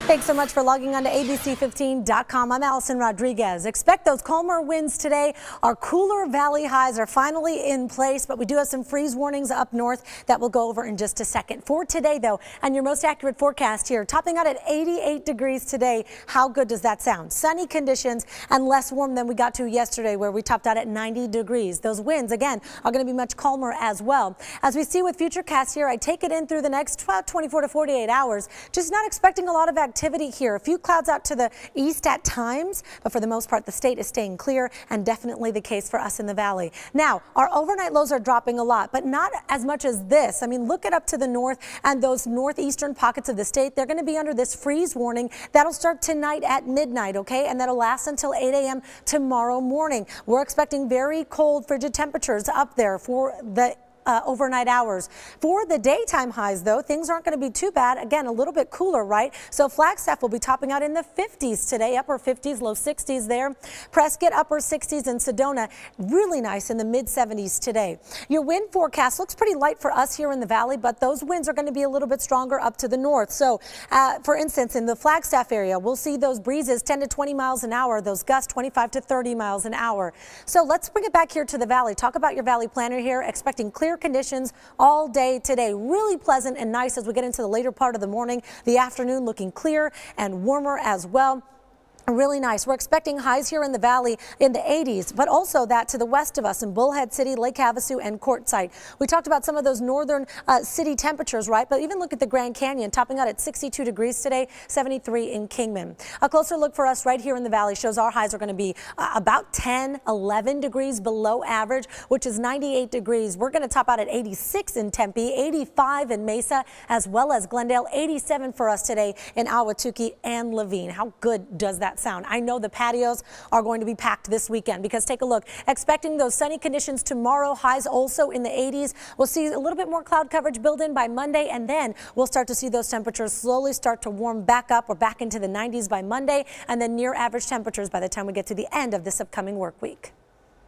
Thanks so much for logging on to ABC15.com. I'm Allison Rodriguez. Expect those calmer winds today. Our cooler valley highs are finally in place, but we do have some freeze warnings up north that we'll go over in just a second. For today, though, and your most accurate forecast here, topping out at 88 degrees today. How good does that sound? Sunny conditions and less warm than we got to yesterday, where we topped out at 90 degrees. Those winds, again, are going to be much calmer as well. As we see with Futurecast here, I take it in through the next 24 to 48 hours. Just not expecting a lot of activity here. A few clouds out to the east at times, but for the most part, the state is staying clear, and definitely the case for us in the valley. Now, our overnight lows are dropping a lot, but not as much as this. I mean, look it up to the north and those northeastern pockets of the state. They're going to be under this freeze warning. That'll start tonight at midnight, okay? And that'll last until 8 a.m. tomorrow morning. We're expecting very cold, frigid temperatures up there for the overnight hours. For the daytime highs, though, things aren't going to be too bad. Again, a little bit cooler, right? So Flagstaff will be topping out in the 50s today, upper 50s, low 60s there. Prescott, upper 60s, and Sedona, really nice in the mid 70s today. Your wind forecast looks pretty light for us here in the valley, but those winds are going to be a little bit stronger up to the north. So, for instance, in the Flagstaff area, we'll see those breezes 10 to 20 miles an hour, those gusts 25 to 30 miles an hour. So let's bring it back here to the valley. Talk about your valley planner here, expecting clear conditions all day today. Really pleasant and nice as we get into the later part of the morning. The afternoon looking clear and warmer as well. Really nice. We're expecting highs here in the valley in the 80s, but also that to the west of us in Bullhead City, Lake Havasu, and Quartzsite. We talked about some of those northern city temperatures, right? But even look at the Grand Canyon, topping out at 62 degrees today, 73 in Kingman. A closer look for us right here in the valley shows our highs are going to be about 10, 11 degrees below average, which is 98 degrees. We're going to top out at 86 in Tempe, 85 in Mesa, as well as Glendale, 87 for us today in Ahwatukee and Levine. How good does that sound? I know the patios are going to be packed this weekend, because take a look. Expecting those sunny conditions tomorrow, highs also in the 80s. We'll see a little bit more cloud coverage build in by Monday, and then we'll start to see those temperatures slowly start to warm back up. We're back into the 90s by Monday, and then near average temperatures by the time we get to the end of this upcoming work week.